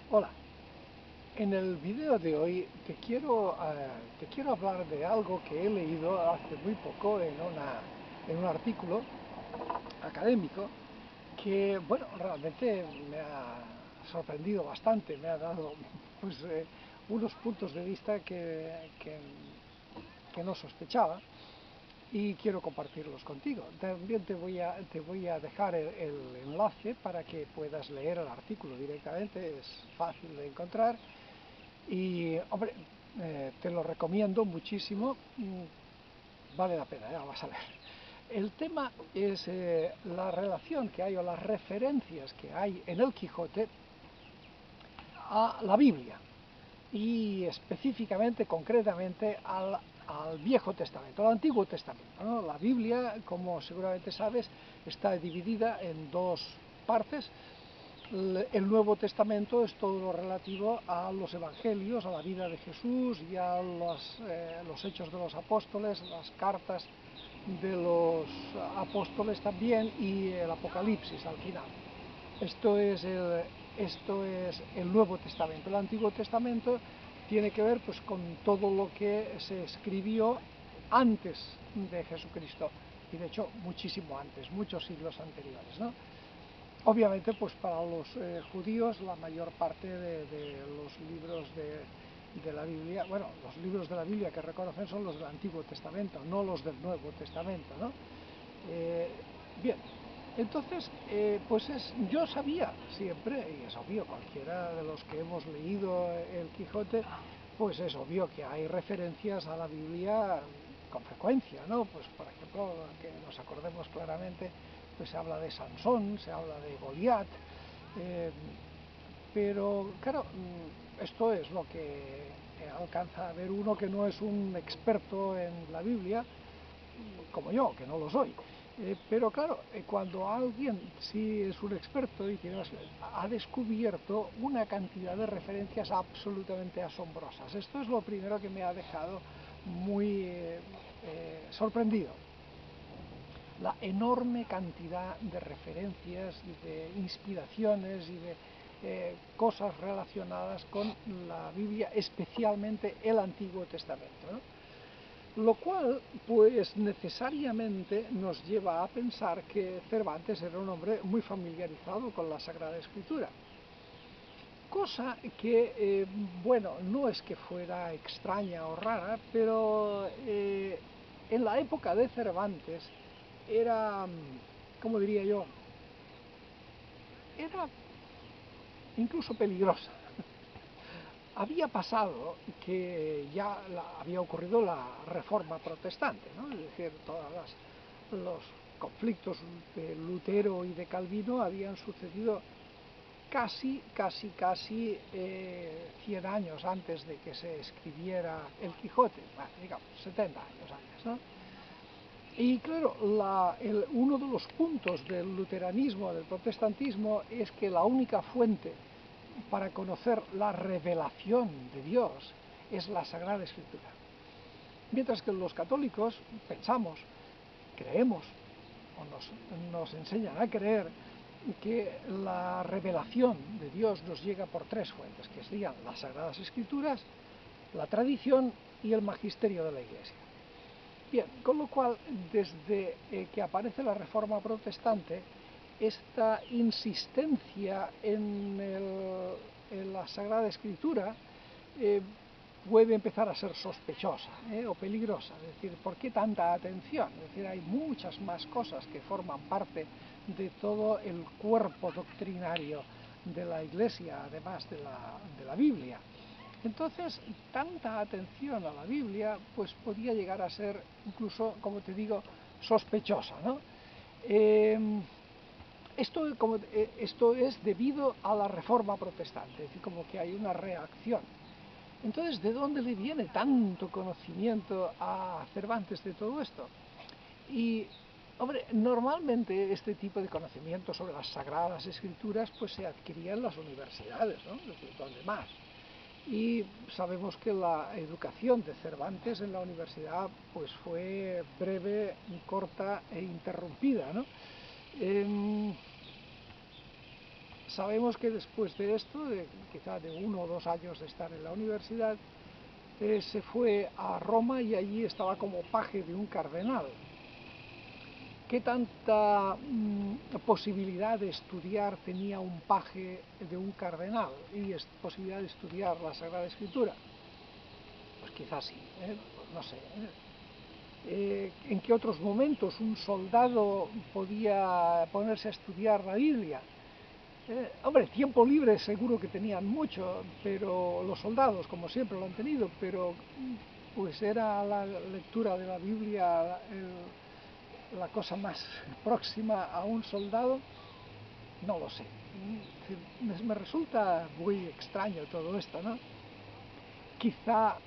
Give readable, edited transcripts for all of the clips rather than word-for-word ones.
Hola, en el video de hoy te quiero hablar de algo que he leído hace muy poco en un artículo académico que, bueno, realmente me ha sorprendido bastante, me ha dado pues, unos puntos de vista que no sospechaba y quiero compartirlos contigo. También te voy a dejar el enlace para que puedas leer el artículo directamente, es fácil de encontrar y, hombre, te lo recomiendo muchísimo, vale la pena, ya vas a ver. El tema es la relación que hay o las referencias que hay en el Quijote a la Biblia y específicamente, concretamente, al Viejo Testamento, al Antiguo Testamento, ¿no? La Biblia, como seguramente sabes, está dividida en dos partes. El Nuevo Testamento es todo lo relativo a los Evangelios, a la vida de Jesús y a los hechos de los apóstoles, las cartas de los apóstoles también y el Apocalipsis al final. Esto es el Nuevo Testamento. El Antiguo Testamento tiene que ver pues, con todo lo que se escribió antes de Jesucristo y de hecho muchísimo antes, muchos siglos anteriores, ¿no? Obviamente, pues para los judíos la mayor parte de los libros de la Biblia, bueno, los libros de la Biblia que reconocen son los del Antiguo Testamento, no los del Nuevo Testamento, ¿no? Eh, bien, entonces, yo sabía siempre, y es obvio, cualquiera de los que hemos leído el Quijote, pues es obvio que hay referencias a la Biblia con frecuencia, ¿no? Pues por ejemplo, que nos acordemos claramente, pues se habla de Sansón, se habla de Goliat, eh, pero claro, esto es lo que alcanza a ver uno que no es un experto en la Biblia, como yo, que no lo soy. Pero claro, cuando alguien sí es un experto y tiene ha descubierto una cantidad de referencias absolutamente asombrosas. Esto es lo primero que me ha dejado muy sorprendido. La enorme cantidad de referencias y de inspiraciones y de cosas relacionadas con la Biblia, especialmente el Antiguo Testamento, ¿no? Lo cual, pues necesariamente nos lleva a pensar que Cervantes era un hombre muy familiarizado con la Sagrada Escritura. Cosa que, bueno, no es que fuera extraña o rara, pero en la época de Cervantes era, ¿cómo diría yo? Era incluso peligrosa. Había pasado que ya había ocurrido la Reforma Protestante, ¿no? Es decir, todos los conflictos de Lutero y de Calvino habían sucedido casi 100 años antes de que se escribiera el Quijote, bueno, digamos 70 años antes, ¿no? Y claro, uno de los puntos del luteranismo, del protestantismo, es que la única fuente para conocer la revelación de Dios es la Sagrada Escritura. Mientras que los católicos pensamos, creemos, o nos enseñan a creer que la revelación de Dios nos llega por tres fuentes, que serían las Sagradas Escrituras, la tradición y el magisterio de la Iglesia. Bien, con lo cual, desde que aparece la Reforma Protestante, esta insistencia en la Sagrada Escritura eh, puede empezar a ser sospechosa o peligrosa. Es decir, ¿por qué tanta atención? Es decir, hay muchas más cosas que forman parte de todo el cuerpo doctrinario de la Iglesia, además de la Biblia. Entonces, tanta atención a la Biblia, pues podía llegar a ser incluso, como te digo, sospechosa, ¿no? Eh, esto es debido a la Reforma Protestante, es decir, como que hay una reacción. Entonces, ¿de dónde le viene tanto conocimiento a Cervantes de todo esto? Y, hombre, normalmente este tipo de conocimiento sobre las Sagradas Escrituras pues se adquiría en las universidades, ¿no? Es decir, donde más. Y sabemos que la educación de Cervantes en la universidad pues fue breve, corta e interrumpida, ¿no? Sabemos que después de esto, quizá de 1 o 2 años de estar en la universidad, se fue a Roma y allí estaba como paje de un cardenal. ¿Qué tanta posibilidad de estudiar tenía un paje de un cardenal y posibilidad de estudiar la Sagrada Escritura? Pues quizás sí, no sé. ¿En qué otros momentos un soldado podía ponerse a estudiar la Biblia? Hombre, tiempo libre seguro que tenían mucho, pero los soldados, como siempre lo han tenido, pero pues era la lectura de la Biblia la cosa más próxima a un soldado. No lo sé. Me resulta muy extraño todo esto, ¿no? Quizá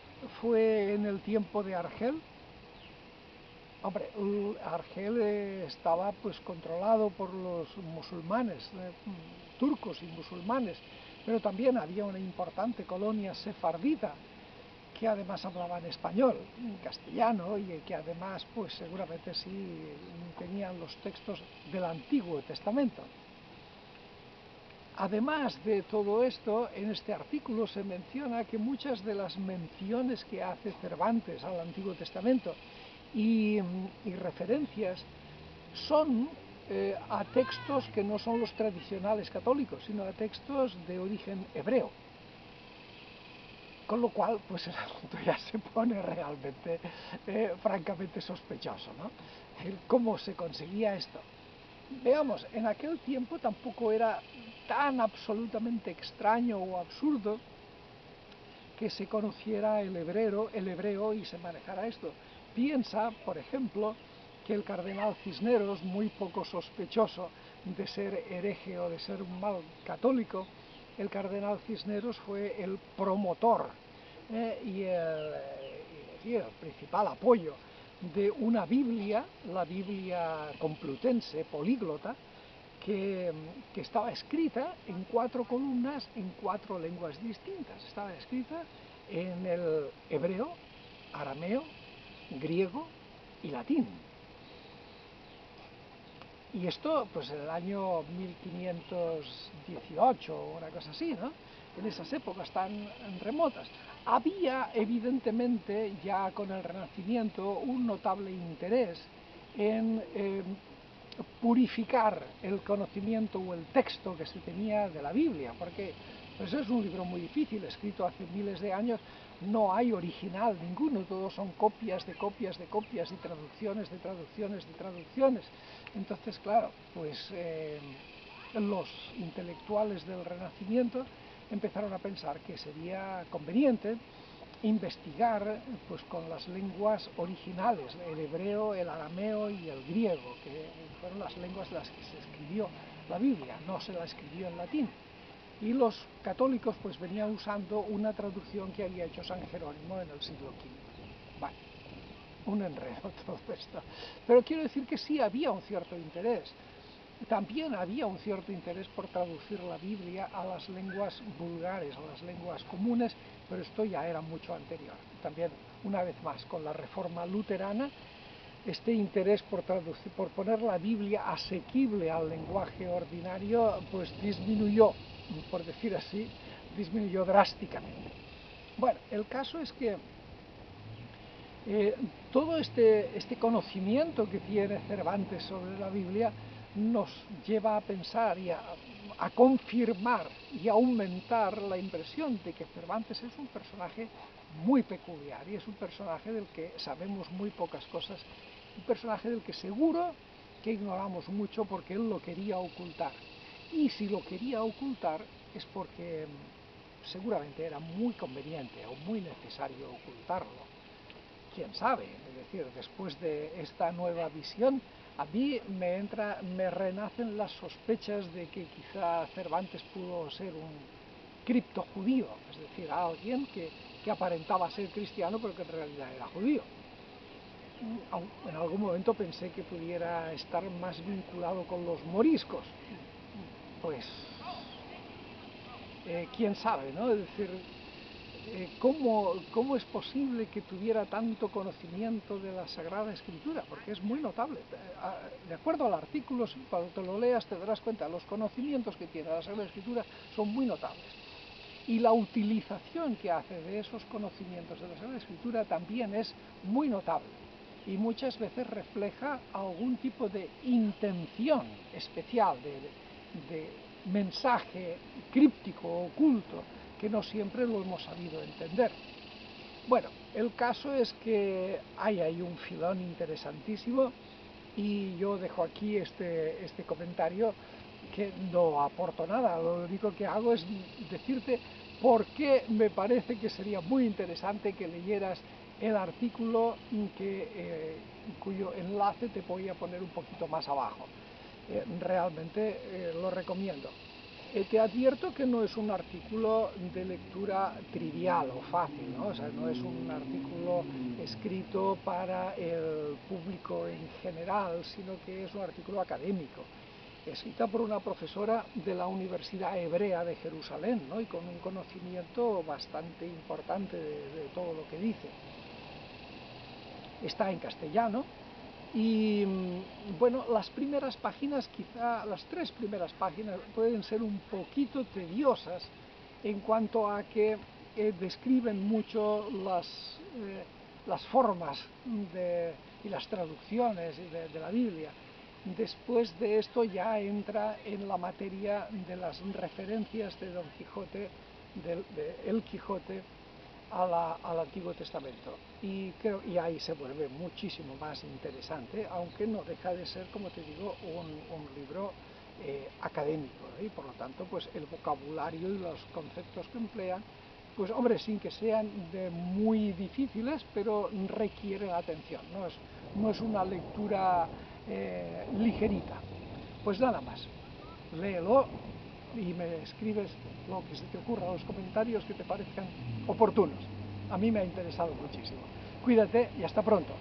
fue en el tiempo de Argel. Hombre, Argel estaba pues controlado por los musulmanes, turcos y musulmanes, pero también había una importante colonia sefardita que además hablaban español, castellano, y que además pues seguramente sí tenían los textos del Antiguo Testamento. Además de todo esto, en este artículo se menciona que muchas de las menciones que hace Cervantes al Antiguo Testamento y referencias son a textos que no son los tradicionales católicos, sino a textos de origen hebreo. Con lo cual, pues el asunto ya se pone realmente, francamente sospechoso, ¿no? ¿Cómo se conseguía esto? Veamos, en aquel tiempo tampoco era tan absolutamente extraño o absurdo que se conociera el hebreo y se manejara esto. Piensa, por ejemplo, que el cardenal Cisneros, muy poco sospechoso de ser hereje o de ser un mal católico, el cardenal Cisneros fue el promotor y el principal apoyo de una Biblia, la Biblia complutense, políglota, que estaba escrita en 4 columnas en 4 lenguas distintas. Estaba escrita en el hebreo, arameo, griego y latín. Y esto, pues en el año 1518 o una cosa así, ¿no? En esas épocas tan remotas. Había, evidentemente, ya con el Renacimiento, un notable interés en purificar el conocimiento o el texto que se tenía de la Biblia, porque pues es un libro muy difícil, escrito hace miles de años, no hay original ninguno, todos son copias de copias de copias y traducciones de traducciones de traducciones. Entonces, claro, pues los intelectuales del Renacimiento empezaron a pensar que sería conveniente investigar pues con las lenguas originales, el hebreo, el arameo y el griego, que fueron las lenguas en las que se escribió la Biblia, no se la escribió en latín. Y los católicos pues venían usando una traducción que había hecho San Jerónimo en el siglo V. Vale, un enredo todo esto. Pero quiero decir que sí había un cierto interés. También había un cierto interés por traducir la Biblia a las lenguas vulgares, a las lenguas comunes, pero esto ya era mucho anterior. También, una vez más, con la reforma luterana, este interés por poner la Biblia asequible al lenguaje ordinario, pues disminuyó, por decir así, disminuyó drásticamente. Bueno, el caso es que todo este conocimiento que tiene Cervantes sobre la Biblia nos lleva a pensar y a confirmar y a aumentar la impresión de que Cervantes es un personaje muy peculiar y es un personaje del que sabemos muy pocas cosas, un personaje del que seguro que ignoramos mucho porque él lo quería ocultar. Y si lo quería ocultar es porque seguramente era muy conveniente o muy necesario ocultarlo. Quién sabe, es decir, después de esta nueva visión, a mí me renacen las sospechas de que quizá Cervantes pudo ser un criptojudío, es decir, alguien que aparentaba ser cristiano pero que en realidad era judío. En algún momento pensé que pudiera estar más vinculado con los moriscos, pues quién sabe, ¿no? Es decir, ¿cómo es posible que tuviera tanto conocimiento de la Sagrada Escritura? Porque es muy notable. De acuerdo al artículo, cuando te lo leas te darás cuenta, los conocimientos que tiene la Sagrada Escritura son muy notables. Y la utilización que hace de esos conocimientos de la Sagrada Escritura también es muy notable. Y muchas veces refleja algún tipo de intención especial, de mensaje críptico, oculto, que no siempre lo hemos sabido entender. Bueno, el caso es que hay ahí un filón interesantísimo y yo dejo aquí este comentario que no aporto nada, lo único que hago es decirte por qué me parece que sería muy interesante que leyeras el artículo cuyo enlace te voy a poner un poquito más abajo. Realmente lo recomiendo. Te advierto que no es un artículo de lectura trivial o fácil, ¿no? O sea, no es un artículo escrito para el público en general, sino que es un artículo académico, escrita por una profesora de la Universidad Hebrea de Jerusalén, ¿no? Y con un conocimiento bastante importante de todo lo que dice. Está en castellano. Y bueno, las primeras páginas, quizá las 3 primeras páginas, pueden ser un poquito tediosas en cuanto a que describen mucho las formas y las traducciones de la Biblia. Después de esto ya entra en la materia de las referencias de Don Quijote, de El Quijote, al Antiguo Testamento, y ahí se vuelve muchísimo más interesante, aunque no deja de ser, como te digo, un libro académico, y por lo tanto pues el vocabulario y los conceptos que emplean, pues hombre, sin que sean muy difíciles, pero requieren atención, no es una lectura ligerita. Pues nada más, léelo y me escribes lo que se te ocurra, los comentarios que te parezcan oportunos. A mí me ha interesado muchísimo. Cuídate y hasta pronto.